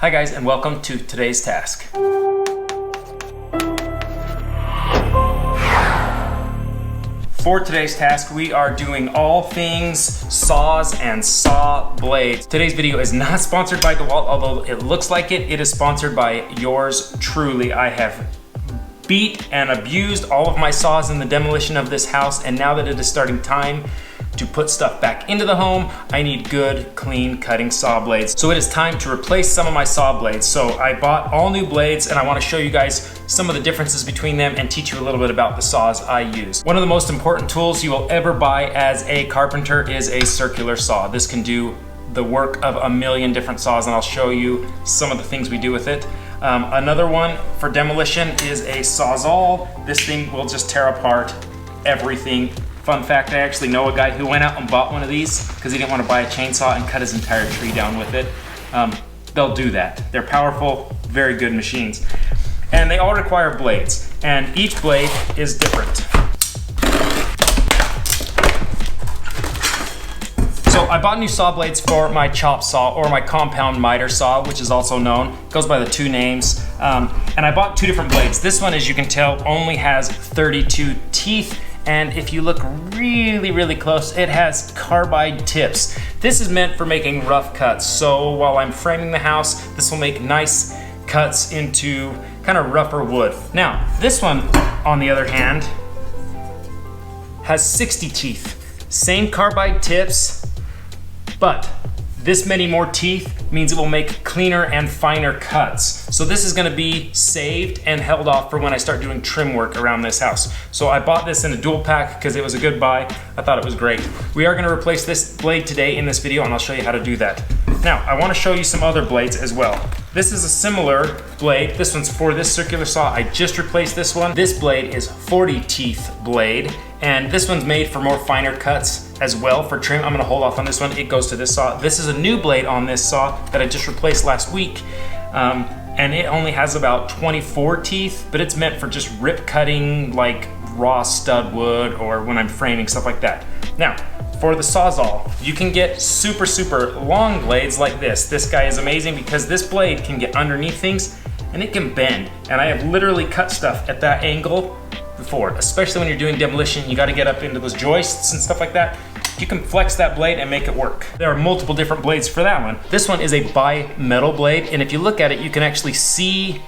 Hi guys, and welcome to today's task. For today's task, we are doing all things saws and saw blades. Today's video is not sponsored by DeWalt, although it looks like it. It is sponsored by yours truly. I have beat and abused all of my saws in the demolition of this house, and now that it is starting time to put stuff back into the home, I need good, clean cutting saw blades. So it is time to replace some of my saw blades. So I bought all new blades, and I want to show you guys some of the differences between them and teach you a little bit about the saws I use. One of the most important tools you will ever buy as a carpenter is a circular saw. This can do the work of a million different saws, and I'll show you some of the things we do with it. Another one for demolition is a Sawzall. This thing will just tear apart everything. Fun fact, I actually know a guy who went out and bought one of these because he didn't want to buy a chainsaw and cut his entire tree down with it. They'll do that. They're powerful, very good machines. And they all require blades, and each blade is different. So I bought new saw blades for my chop saw, or my compound miter saw, which is also known. It goes by the two names. And I bought two different blades. This one, as you can tell, only has 32 teeth. And if you look really, really close, it has carbide tips. This is meant for making rough cuts. So while I'm framing the house, this will make nice cuts into kind of rougher wood. Now, this one, on the other hand, has 60 teeth. Same carbide tips, but this many more teeth means it will make cleaner and finer cuts. So this is gonna be saved and held off for when I start doing trim work around this house. So I bought this in a dual pack because it was a good buy. I thought it was great. We are gonna replace this blade today in this video, and I'll show you how to do that. Now, I wanna show you some other blades as well. This is a similar blade. This one's for this circular saw. I just replaced this one. This blade is 40 teeth blade, and this one's made for more finer cuts as well for trim. I'm gonna hold off on this one. It goes to this saw. This is a new blade on this saw that I just replaced last week. And it only has about 24 teeth, but it's meant for just rip cutting, like raw stud wood, or when I'm framing, stuff like that. Now, for the Sawzall, you can get super, super long blades like this. This guy is amazing because this blade can get underneath things and it can bend. And I have literally cut stuff at that angle before, especially when you're doing demolition. You gotta get up into those joists and stuff like that. You can flex that blade and make it work. There are multiple different blades for that one. This one is a bi-metal blade, and if you look at it, you can actually see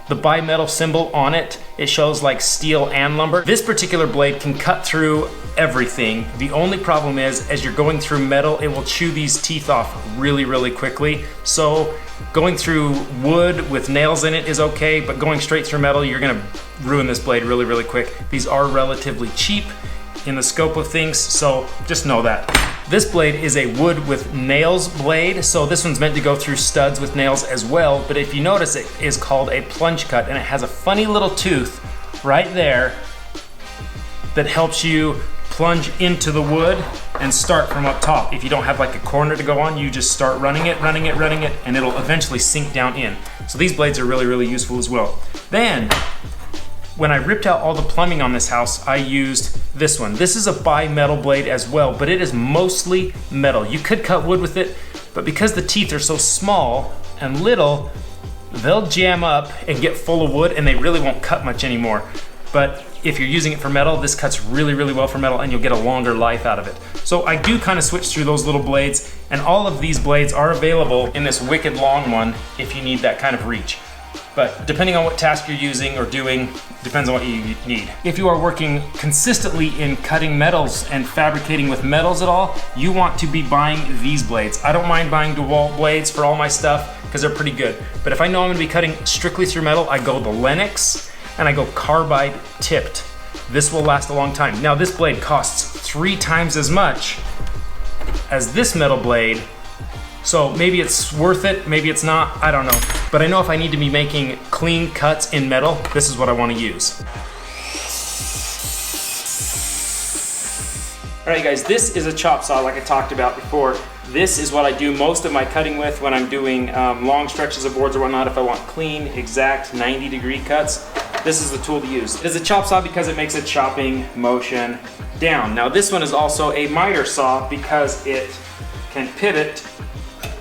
the bi-metal symbol on it. It shows like steel and lumber. This particular blade can cut through everything. The only problem is, as you're going through metal, it will chew these teeth off really, really quickly. So going through wood with nails in it is okay, but going straight through metal, you're gonna ruin this blade really, really quick. These are relatively cheap in the scope of things, so just know that. This blade is a wood with nails blade, so this one's meant to go through studs with nails as well, but if you notice, it is called a plunge cut, and it has a funny little tooth right there that helps you plunge into the wood and start from up top. If you don't have like a corner to go on, you just start running it, and it'll eventually sink down in. So these blades are really, really useful as well. Then, when I ripped out all the plumbing on this house, I used this one. This is a bi-metal blade as well, but it is mostly metal. You could cut wood with it, but because the teeth are so small and little, they'll jam up and get full of wood, and they really won't cut much anymore. But if you're using it for metal, this cuts really, really well for metal, and you'll get a longer life out of it. So I do kind of switch through those little blades, and all of these blades are available in this wicked long one if you need that kind of reach. But depending on what task you're using or doing, depends on what you need. If you are working consistently in cutting metals and fabricating with metals at all, you want to be buying these blades. I don't mind buying DeWalt blades for all my stuff because they're pretty good. But if I know I'm gonna be cutting strictly through metal, I go the Lennox and I go carbide tipped. This will last a long time. Now this blade costs 3 times as much as this metal blade, so maybe it's worth it, maybe it's not, I don't know. But I know if I need to be making clean cuts in metal, this is what I want to use. All right guys, this is a chop saw like I talked about before. This is what I do most of my cutting with when I'm doing long stretches of boards or whatnot. If I want clean, exact 90-degree cuts, this is the tool to use. It's a chop saw because it makes a chopping motion down. Now this one is also a miter saw because it can pivot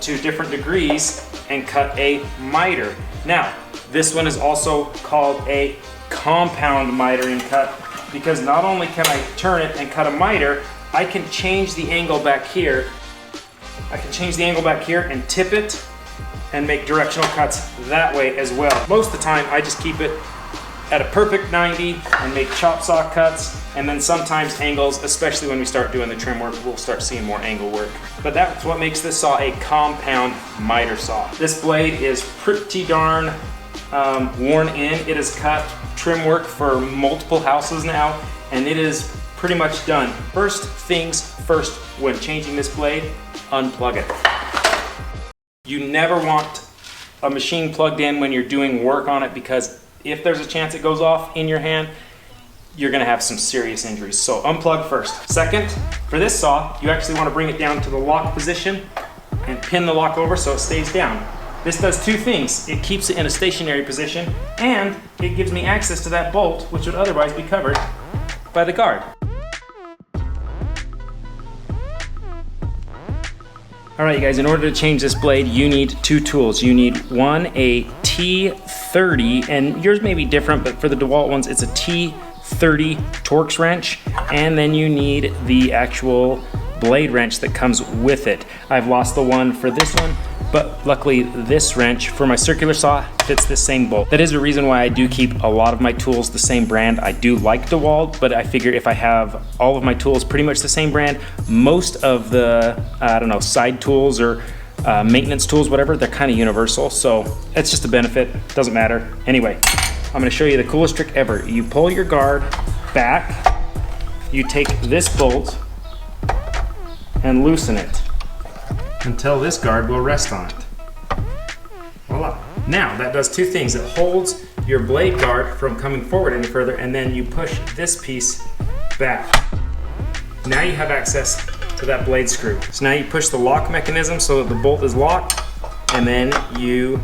to different degrees and cut a miter. Now, this one is also called a compound mitering cut because not only can I turn it and cut a miter, I can change the angle back here. I can change the angle back here and tip it and make directional cuts that way as well. Most of the time, I just keep it at a perfect 90 and make chop saw cuts, and then sometimes angles, especially when we start doing the trim work, we'll start seeing more angle work. But that's what makes this saw a compound miter saw. This blade is pretty darn worn in. It has cut trim work for multiple houses now, and it is pretty much done. First things first, when changing this blade, unplug it. You never want a machine plugged in when you're doing work on it, because if there's a chance it goes off in your hand, you're gonna have some serious injuries. So unplug first. Second, for this saw, you actually wanna bring it down to the lock position and pin the lock over so it stays down. This does two things. It keeps it in a stationary position, and it gives me access to that bolt, which would otherwise be covered by the guard. All right, you guys, in order to change this blade, you need two tools. You need one, a T30, and yours may be different, but for the DeWalt ones, it's a T30 Torx wrench, and then you need the actual blade wrench that comes with it. I've lost the one for this one, but luckily this wrench for my circular saw fits the same bolt. That is a reason why I do keep a lot of my tools the same brand. I do like DeWalt, but I figure if I have all of my tools pretty much the same brand, most of the, I don't know, side tools or maintenance tools, whatever, they're kind of universal. So it's just a benefit, doesn't matter. Anyway, I'm gonna show you the coolest trick ever. You pull your guard back, you take this bolt and loosen it until this guard will rest on it. Voila. Now that does two things. It holds your blade guard from coming forward any further, and then you push this piece back. Now you have access to that blade screw. So now you push the lock mechanism so that the bolt is locked, and then you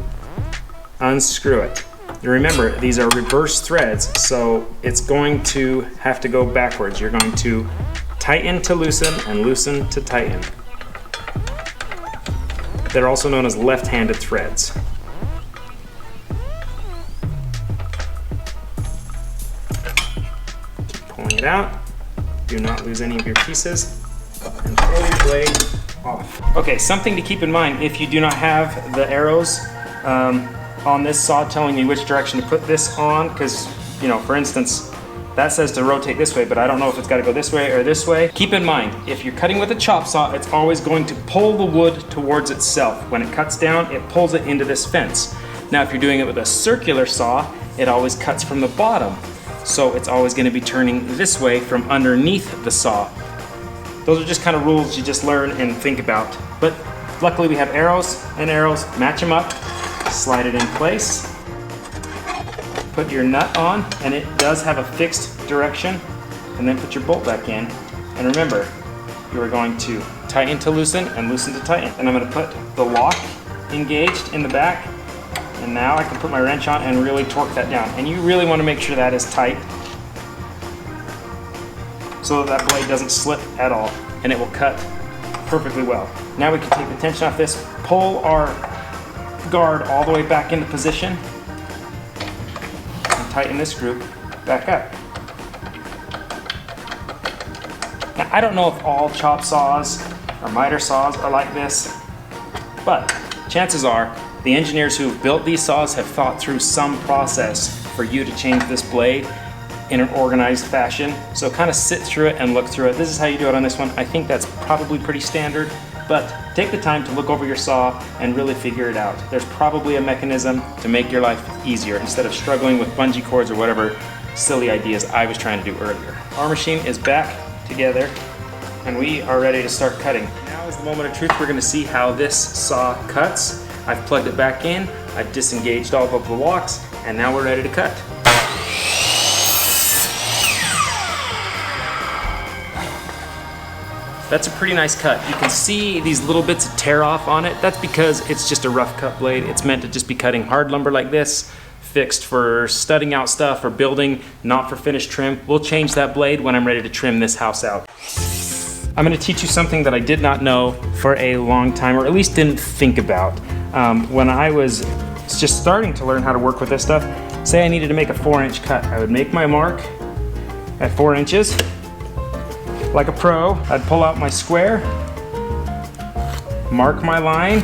unscrew it. And remember, these are reverse threads, so it's going to have to go backwards. You're going to tighten to loosen and loosen to tighten. They're also known as left-handed threads. Keep pulling it out. Do not lose any of your pieces. And pull your blade off. Okay, something to keep in mind if you do not have the arrows on this saw telling you which direction to put this on, because, you know, for instance, that says to rotate this way, but I don't know if it's got to go this way or this way. Keep in mind, if you're cutting with a chop saw, it's always going to pull the wood towards itself. When it cuts down, it pulls it into this fence. Now, if you're doing it with a circular saw, it always cuts from the bottom. So it's always going to be turning this way from underneath the saw. Those are just kind of rules you just learn and think about. But luckily we have arrows and arrows. Match them up, slide it in place. Put your nut on, and it does have a fixed direction, and then put your bolt back in. And remember, you are going to tighten to loosen and loosen to tighten. And I'm going to put the lock engaged in the back, and now I can put my wrench on and really torque that down. And you really want to make sure that is tight so that blade doesn't slip at all, and it will cut perfectly well. Now we can take the tension off this, pull our guard all the way back into position, tighten this screw back up. Now, I don't know if all chop saws or miter saws are like this, but chances are the engineers who've built these saws have thought through some process for you to change this blade in an organized fashion. So kind of sit through it and look through it. This is how you do it on this one. I think that's probably pretty standard, but take the time to look over your saw and really figure it out. There's probably a mechanism to make your life easier instead of struggling with bungee cords or whatever silly ideas I was trying to do earlier. Our machine is back together and we are ready to start cutting. Now is the moment of truth. We're going to see how this saw cuts. I've plugged it back in, I've disengaged all of the locks, and now we're ready to cut. That's a pretty nice cut. You can see these little bits of tear off on it. That's because it's just a rough cut blade. It's meant to just be cutting hard lumber like this, fixed for studding out stuff or building, not for finished trim. We'll change that blade when I'm ready to trim this house out. I'm gonna teach you something that I did not know for a long time, or at least didn't think about. When I was just starting to learn how to work with this stuff, say I needed to make a 4-inch cut, I would make my mark at 4 inches. Like a pro, I'd pull out my square, mark my line,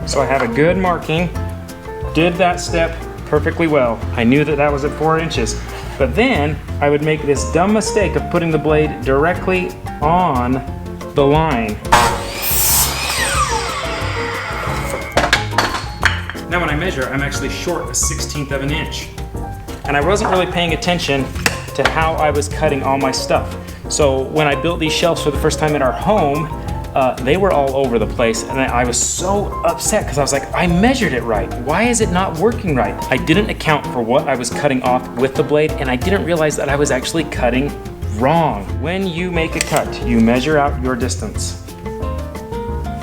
so I have a good marking. Did that step perfectly well. I knew that that was at 4 inches. But then I would make this dumb mistake of putting the blade directly on the line. Now when I measure, I'm actually short a 1/16 of an inch. And I wasn't really paying attention to how I was cutting all my stuff. So when I built these shelves for the first time in our home, they were all over the place, and I was so upset because I was like, I measured it right. Why is it not working right? I didn't account for what I was cutting off with the blade, and I didn't realize that I was actually cutting wrong. When you make a cut, you measure out your distance.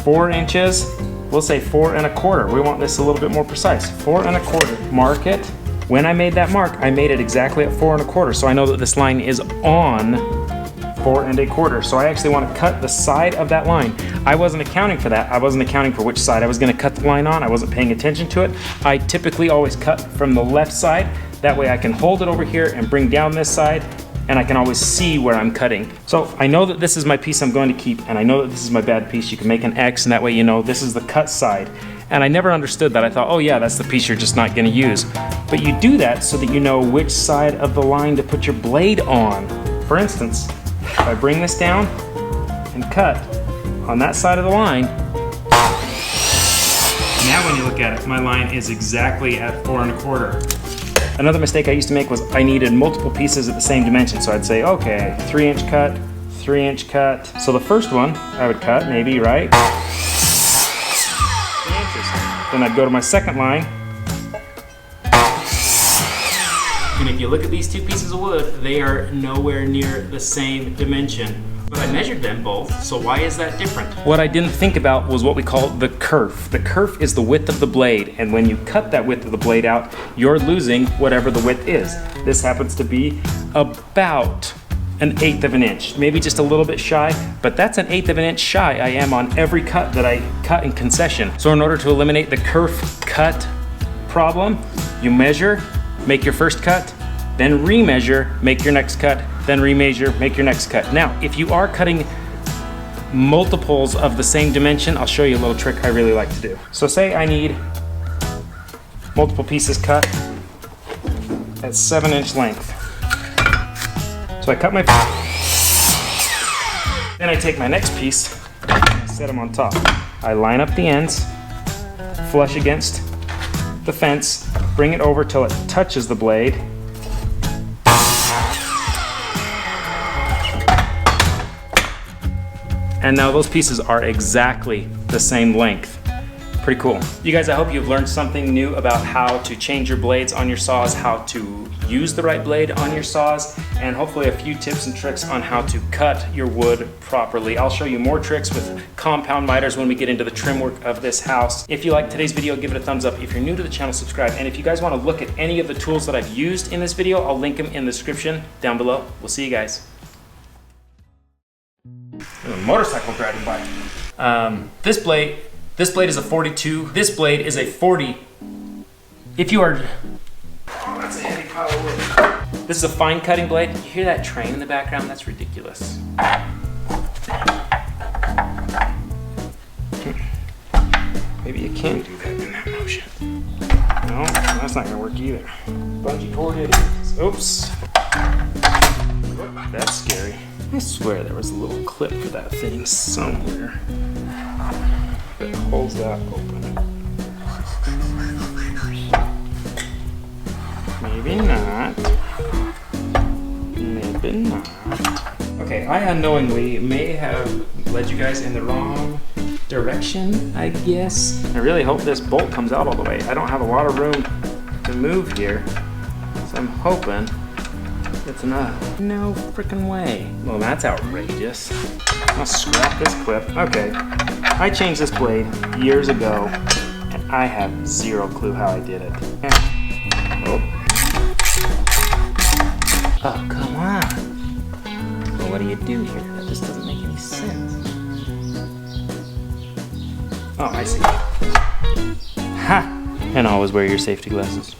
4 inches, we'll say 4 1/4. We want this a little bit more precise. 4 1/4. Mark it. When I made that mark, I made it exactly at 4 1/4, so I know that this line is on 4 1/4. So I actually want to cut the side of that line. I wasn't accounting for that. I wasn't accounting for which side I was going to cut the line on. I wasn't paying attention to it. I typically always cut from the left side. That way I can hold it over here and bring down this side, and I can always see where I'm cutting. So I know that this is my piece I'm going to keep, and I know that this is my bad piece. You can make an X, and that way you know this is the cut side. And I never understood that. I thought, oh yeah, that's the piece you're just not going to use. But you do that so that you know which side of the line to put your blade on. For instance, if I bring this down and cut on that side of the line, now when you look at it, my line is exactly at 4 1/4. Another mistake I used to make was I needed multiple pieces at the same dimension. So I'd say, okay, 3-inch cut, 3-inch cut. So the first one I would cut maybe, right? 3 inches. Then I'd go to my second line. And if you look at these two pieces of wood, they are nowhere near the same dimension. But I measured them both, so why is that different? What I didn't think about was what we call the kerf. The kerf is the width of the blade, and when you cut that width of the blade out, you're losing whatever the width is. This happens to be about 1/8 of an inch, maybe just a little bit shy, but that's 1/8 of an inch shy I am on every cut that I cut in concession. So in order to eliminate the kerf cut problem, you measure, make your first cut, then remeasure, make your next cut, then remeasure, make your next cut. Now, if you are cutting multiples of the same dimension, I'll show you a little trick I really like to do. So say I need multiple pieces cut at 7-inch length. So I cut my piece, then I take my next piece, and I set them on top. I line up the ends, flush against the fence, bring it over till it touches the blade. And now those pieces are exactly the same length. Pretty cool. You guys, I hope you've learned something new about how to change your blades on your saws, how to use the right blade on your saws, and hopefully a few tips and tricks on how to cut your wood properly. I'll show you more tricks with compound miters when we get into the trim work of this house. If you liked today's video, give it a thumbs up. If you're new to the channel, subscribe. And if you guys want to look at any of the tools that I've used in this video, I'll link them in the description down below. We'll see you guys. There's a motorcycle driving by. This blade is a 42. This blade is a 40. If you are, oh, that's a heavy pile of wood. This is a fine cutting blade. You hear that train in the background? That's ridiculous. Maybe you can do that in that motion. No, that's not gonna work either. Bungee cord it is. Oops. That's scary. I swear there was a little clip for that thing somewhere that holds that open. Maybe not. Maybe not. Okay, I unknowingly may have led you guys in the wrong direction, I guess. I really hope this bolt comes out all the way. I don't have a lot of room to move here, so I'm hoping it's enough. No freaking way. Well, that's outrageous. I'll scrap this clip. Okay, I changed this blade years ago, and I have zero clue how I did it. Oh, oh come on. Well, what do you do here? That just doesn't make any sense. Oh, I see. Ha! And always wear your safety glasses.